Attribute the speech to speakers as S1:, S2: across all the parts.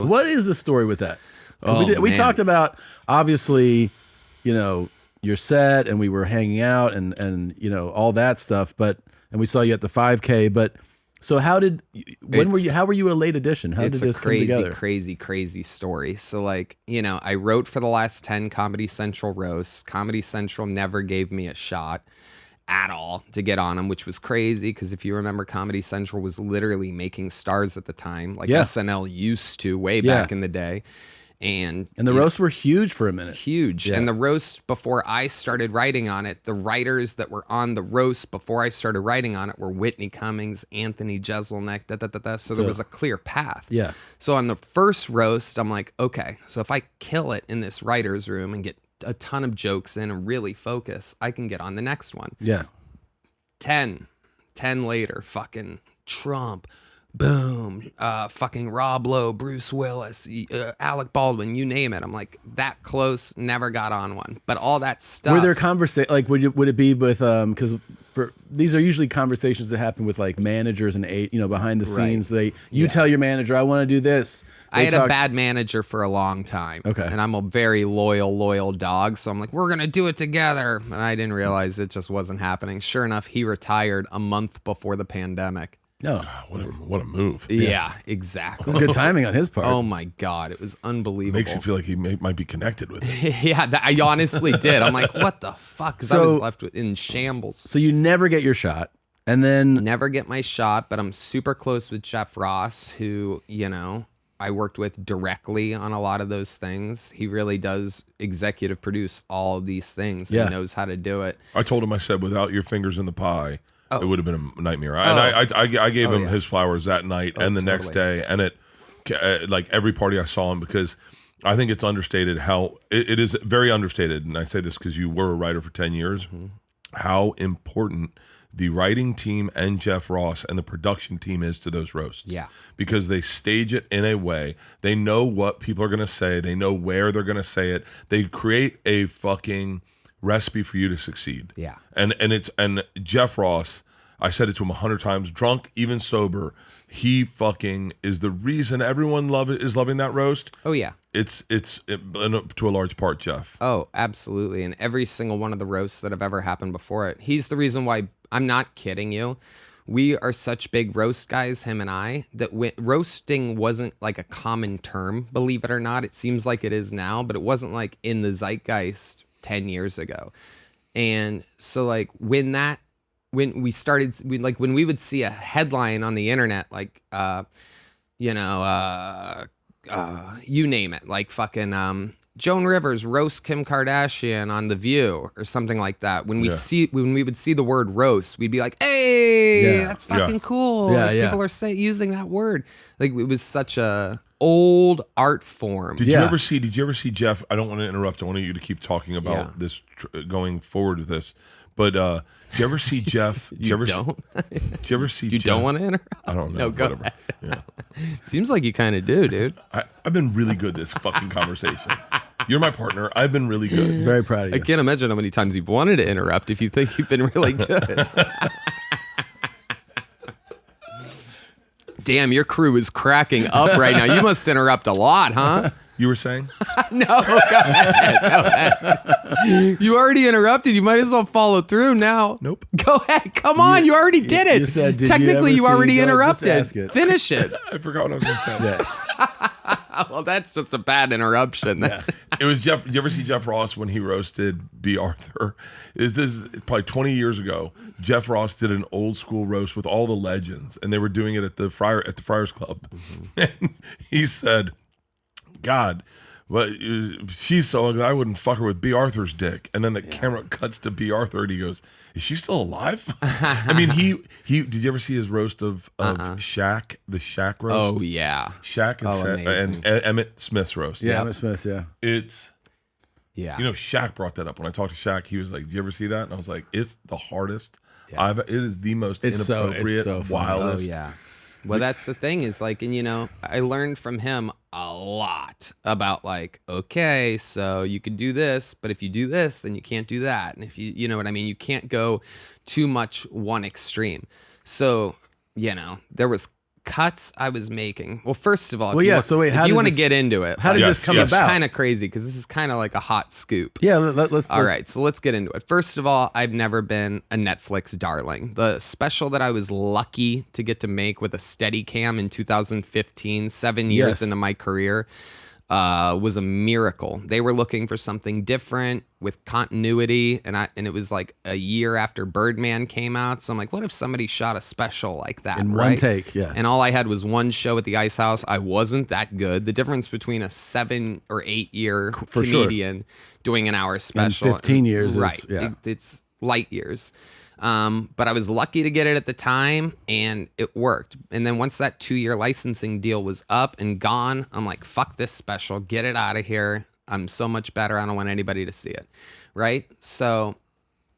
S1: What is the story with that?
S2: Oh,
S1: we
S2: man.
S1: talked about, obviously, your set, and we were hanging out and all that stuff, and we saw you at the 5K, but so how were you a late addition? How did this come together?
S2: Crazy story. So I wrote for the last 10 Comedy Central roasts. Comedy Central never gave me a shot at all to get on them, which was crazy because if you remember, Comedy Central was literally making stars at the time, like SNL used to way back in the day. And
S1: the roasts were huge for a minute.
S2: Huge. Yeah. And the roast, before I started writing on it, the writers that were on the roast before I started writing on it were Whitney Cummings, Anthony Jeselnik, So there was a clear path.
S1: Yeah.
S2: So on the first roast, I'm like, okay, so if I kill it in this writer's room and get a ton of jokes in and really focus, I can get on the next one.
S1: Yeah.
S2: 10 later, fucking Trump. Boom, fucking Rob Lowe, Bruce Willis, Alec Baldwin, you name it. I'm like, that close, never got on one. But all that stuff.
S1: Were there conversations, like, would it be with, because these are usually conversations that happen with like managers and behind the scenes. You tell your manager, I want to do this.
S2: I had a bad manager for a long time.
S1: Okay.
S2: And I'm a very loyal dog. So I'm like, we're going to do it together. And I didn't realize it just wasn't happening. Sure enough, he retired a month before the pandemic.
S1: No,
S3: what a move!
S2: Yeah, exactly.
S1: It was good timing on his part.
S2: Oh my God, it was unbelievable.
S3: Makes you feel like he might be connected with it.
S2: Yeah, I honestly did. I'm like, what the fuck? Because I was left in shambles.
S1: So you never get your shot, and then
S2: never get my shot. But I'm super close with Jeff Ross, who I worked with directly on a lot of those things. He really does executive produce all of these things. Yeah. He knows how to do it.
S3: I told him, I said, without your fingers in the pie. It would have been a nightmare. And I gave him his flowers that night and the next day. And like every party I saw him, because I think it's understated how it is very understated. And I say this because you were a writer for 10 years, how important the writing team and Jeff Ross and the production team is to those roasts.
S2: Yeah.
S3: Because they stage it in a way. They know what people are going to say. They know where they're going to say it. They create a fucking recipe for you to succeed.
S2: Yeah.
S3: And Jeff Ross, I said it to him 100 times, drunk, even sober, he fucking is the reason everyone is loving that roast.
S2: Oh yeah.
S3: It's to a large part Jeff.
S2: Oh, absolutely. And every single one of the roasts that have ever happened before it, he's the reason why. I'm not kidding you. We are such big roast guys, him and I, that roasting wasn't like a common term, believe it or not. It seems like it is now, but it wasn't like in the zeitgeist 10 years ago. And so like when we would see a headline on the internet, like, you name it, like fucking, Joan Rivers roast Kim Kardashian on The View or something like that. When we would see the word roast, we'd be like, hey, that's fucking cool.
S1: Yeah,
S2: like, people are using that word. Like it was such a old art form.
S3: Did you ever see Jeff? I don't want to interrupt. I want you to keep talking about this going forward with this. But did you ever see Jeff?
S2: Did you ever see
S3: Jeff?
S2: Don't want to interrupt?
S3: I don't know.
S2: No, go
S3: whatever.
S2: ahead. Yeah. Seems like you kind of do, dude.
S3: I've been really good this fucking conversation. You're my partner. I've been really good.
S1: Very proud of you.
S2: I can't imagine how many times you've wanted to interrupt if you think you've been really good. Damn, your crew is cracking up right now. You must interrupt a lot, huh?
S3: You were saying?
S2: No, go ahead. You already interrupted. You might as well follow through now.
S3: Nope.
S2: Go ahead. Come on. You already did it.
S1: You said,
S2: Technically, you already interrupted. Finish it.
S3: I forgot what I was going to say.
S1: Yeah.
S2: Well, that's just a bad interruption.
S1: Yeah.
S3: It was Jeff. Did you ever see Jeff Ross when he roasted B. Arthur? This is probably 20 years ago. Jeff Ross did an old school roast with all the legends, and they were doing it at the Friars Club. And he said, God, but she's so ugly, I wouldn't fuck her with B. Arthur's dick. And then the camera cuts to B. Arthur, and he goes, is she still alive? I mean, he did you ever see his roast of Shaq, the Shaq roast?
S2: Oh, yeah.
S3: Shaq and Emmett Smith's roast.
S1: Yeah, Emmett Smith, yeah.
S3: It's,
S2: yeah.
S3: Shaq brought that up. When I talked to Shaq, he was like, did you ever see that? And I was like, it's the hardest. Yeah. It is the most inappropriate, wildest.
S2: Oh, yeah. Well, that's the thing is like, and I learned from him a lot about like, okay, so you could do this, but if you do this, then you can't do that. And if you know what I mean? You can't go too much one extreme. So, there was cuts I was making. Well, first of all,
S1: Well, yeah. So wait,
S2: if you want to get into it,
S1: How did
S3: Yes,
S1: this come
S3: yes.
S1: about?
S2: kind of crazy because this is kind of like a hot scoop.
S1: Yeah. Let's.
S2: All right, so let's get into it. First of all, I've never been a Netflix darling. The special that I was lucky to get to make with a Steadicam in 2015, 7 years
S1: Yes.
S2: into my career, was a miracle. They were looking for something different with continuity, and it was like a year after Birdman came out. So I'm like, what if somebody shot a special like that
S1: In
S2: right?
S1: one take, yeah.
S2: And all I had was one show at the Ice House. I wasn't that good. The difference between a 7 or 8 year
S1: For sure.
S2: comedian doing an hour special
S1: 15 years is-
S2: right?
S1: yeah.
S2: It's light years. But I was lucky to get it at the time, and it worked. And then once that 2-year licensing deal was up and gone, I'm like, fuck this special, get it out of here. I'm so much better. I don't want anybody to see it, right? So,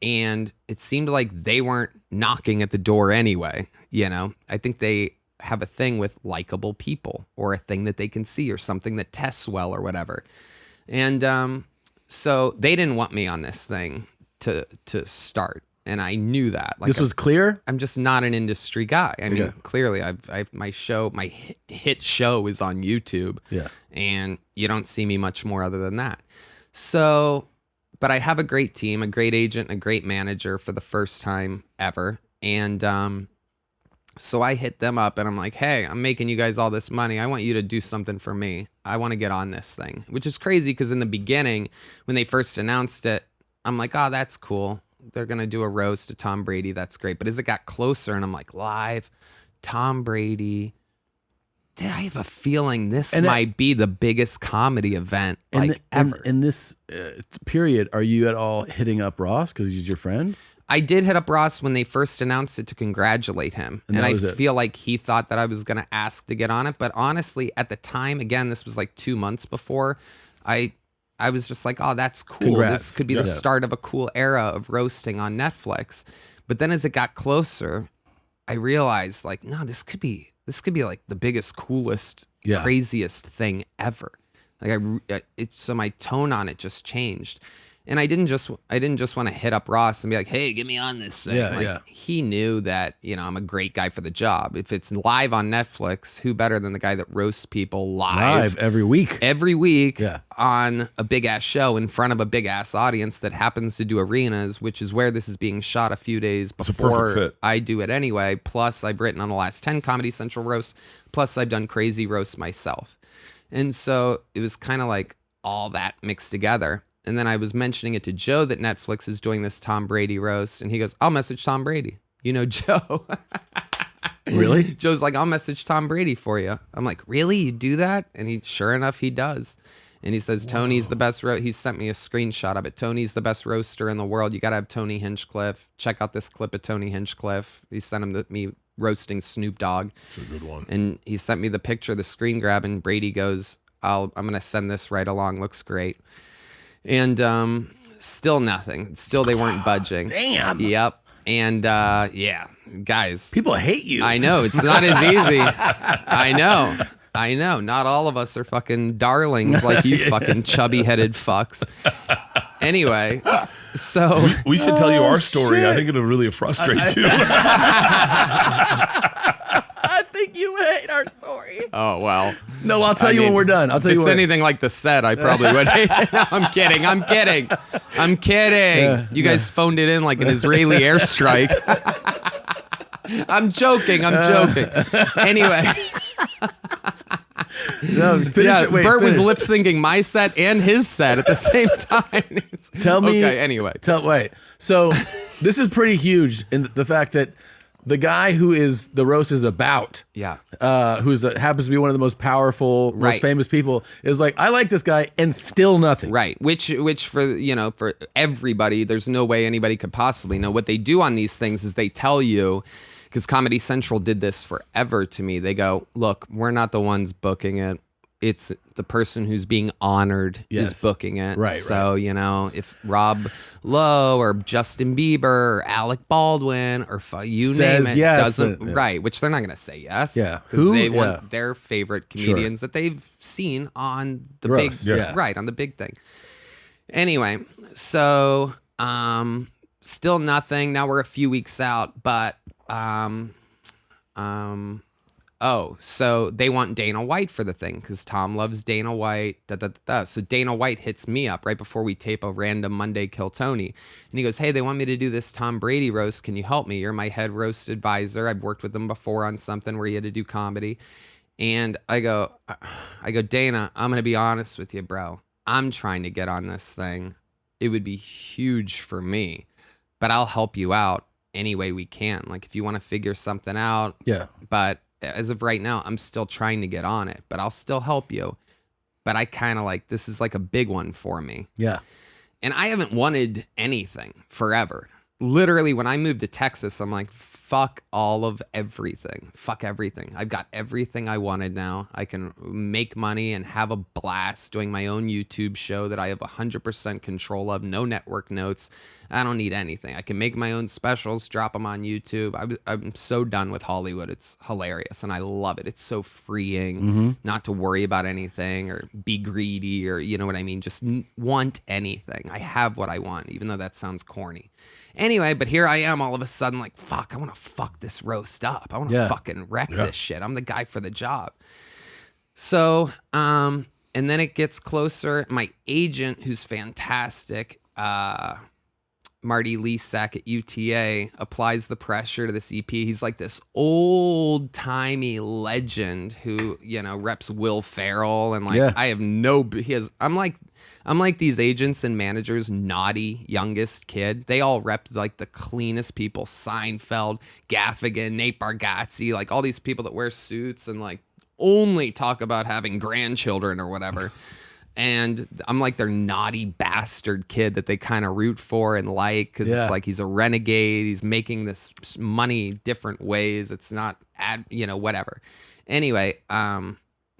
S2: and it seemed like they weren't knocking at the door anyway. You know, I think they have a thing with likable people, or a thing that they can see, or something that tests well, or whatever. And so they didn't want me on this thing to start. And I knew that. Like,
S1: This was clear.
S2: I'm just not an industry guy. I mean,
S1: Okay.
S2: clearly, I've my hit show is on YouTube.
S1: Yeah.
S2: And you don't see me much more other than that. So, but I have a great team, a great agent, a great manager for the first time ever. And so I hit them up and I'm like, hey, I'm making you guys all this money. I want you to do something for me. I want to get on this thing, which is crazy because in the beginning, when they first announced it, I'm like, oh, that's cool. They're going to do a roast to Tom Brady. That's great. But as it got closer and I'm like, live, Tom Brady, I have a feeling this might be the biggest comedy event ever.
S1: In this period, are you at all hitting up Ross because he's your friend?
S2: I did hit up Ross when they first announced it to congratulate him. And
S1: that
S2: I
S1: was it.
S2: feel like he thought that I was going to ask to get on it. But honestly, at the time, again, this was like 2 months before, I was just like, oh, that's cool.
S1: Congrats.
S2: This could be the start of a cool era of roasting on Netflix. But then as it got closer, I realized like, no, this could be like the biggest, coolest, craziest thing ever. Like so my tone on it just changed. And I didn't just want to hit up Ross and be like, hey, get me on this thing. He knew that, I'm a great guy for the job. If it's live on Netflix, who better than the guy that roasts people live
S1: every week
S2: on a big ass show in front of a big ass audience that happens to do arenas, which is where this is being shot a few days before I do it anyway. Plus I've written on the last 10 Comedy Central roasts. Plus I've done crazy roasts myself. And so it was kind of like all that mixed together. And then I was mentioning it to Joe that Netflix is doing this Tom Brady roast. And he goes, I'll message Tom Brady. You know, Joe.
S1: Really?
S2: Joe's like, I'll message Tom Brady for you. I'm like, really? You do that? And sure enough, he does. And he says, Tony's the best. He sent me a screenshot of it. Tony's the best roaster in the world. You got to have Tony Hinchcliffe. Check out this clip of Tony Hinchcliffe. He sent him me roasting Snoop Dogg.
S3: It's a good one.
S2: And he sent me the picture, the screen grab. And Brady goes, I'm going to send this right along. Looks great. And still nothing. Still they weren't budging.
S1: Damn.
S2: Yep. And guys.
S1: People hate you.
S2: I know. It's not as easy. I know. Not all of us are fucking darlings like you fucking chubby-headed fucks. Anyway, so...
S3: We should tell you our story.
S1: shit.
S3: I think it'll really frustrate you.
S1: I think you hate our story.
S2: Oh, well.
S1: No, I'll tell you when we're done. I'll tell
S2: if
S1: you
S2: it's
S1: when.
S2: anything like the set, I probably would hate it. No, I'm kidding. You guys phoned it in like an Israeli airstrike. I'm joking. Anyway.
S1: No, finish it. Wait,
S2: Bert was
S1: finish.
S2: lip syncing my set and his set at the same time.
S1: Tell me.
S2: Okay, anyway.
S1: Wait. So this is pretty huge in the fact that the guy who is the roast is about,
S2: Yeah.
S1: happens to be one of the most powerful, most
S2: Right.
S1: famous people, is like, I like this guy, and still nothing.
S2: Right. Which for everybody, there's no way anybody could possibly know. What they do on these things is they tell you, because Comedy Central did this forever to me. They go, look, we're not the ones booking it. It's the person who's being honored is booking it.
S1: Right,
S2: So, if Rob Lowe or Justin Bieber or Alec Baldwin or you
S1: Says
S2: name it
S1: yes,
S2: doesn't,
S1: yeah.
S2: right, which they're not going to say yes.
S1: Yeah.
S2: Because
S1: Who?
S2: they
S1: Yeah.
S2: want their favorite comedians that they've seen on the
S1: Roast,
S2: big,
S1: yeah.
S2: right, on the big thing. Anyway, so still nothing. Now we're a few weeks out, but oh, so they want Dana White for the thing because Tom loves Dana White. So Dana White hits me up right before we tape a random Monday Kill Tony. And he goes, hey, they want me to do this Tom Brady roast. Can you help me? You're my head roast advisor. I've worked with him before on something where he had to do comedy. And I go, Dana, I'm going to be honest with you, bro. I'm trying to get on this thing. It would be huge for me, but I'll help you out any way we can. Like if you want to figure something out.
S1: Yeah.
S2: But as of right now, I'm still trying to get on it, but I'll still help you. But I kind of like, this is like a big one for me.
S1: Yeah.
S2: And I haven't wanted anything forever. Literally, when I moved to Texas, I'm like, fuck all of everything. Fuck everything. I've got everything I wanted now. I can make money and have a blast doing my own YouTube show that I have 100% control of. No network notes. I don't need anything. I can make my own specials, drop them on YouTube. I'm so done with Hollywood. It's hilarious, and I love it. It's so freeing not to worry about anything or be greedy or, you know what I mean? Just want anything. I have what I want, even though that sounds corny. Anyway, but here I am all of a sudden like, fuck, I want to fuck this roast up. I want to fucking wreck this shit. I'm the guy for the job. So, and then it gets closer. My agent, who's fantastic, Marty Lesack at UTA, applies the pressure to this EP. He's like this old-timey legend who, you know, reps Will Ferrell. And like, I have no, I'm like these agents and managers, naughty youngest kid. They all rep like the cleanest people. Seinfeld, Gaffigan, Nate Bargatze, like all these people that wear suits and like only talk about having grandchildren or whatever. And I'm like their naughty bastard kid that they kind of root for and like because it's like he's a renegade. He's making this money different ways. It's not whatever. Anyway,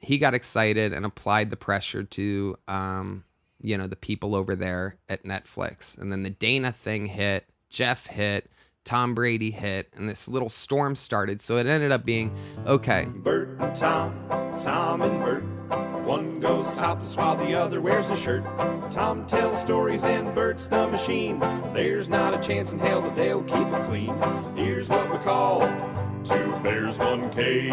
S2: he got excited and applied the pressure to the people over there at Netflix. And then the Dana thing hit, Jeff hit, Tom Brady hit, and this little storm started. So it ended up being, okay.
S4: Bert and Tom, Tom and Bert. One goes topless while the other wears a shirt. Tom tells stories and Bert's the machine. There's not a chance in hell that they'll keep it clean. Here's what we call 2 bears, 1 cave.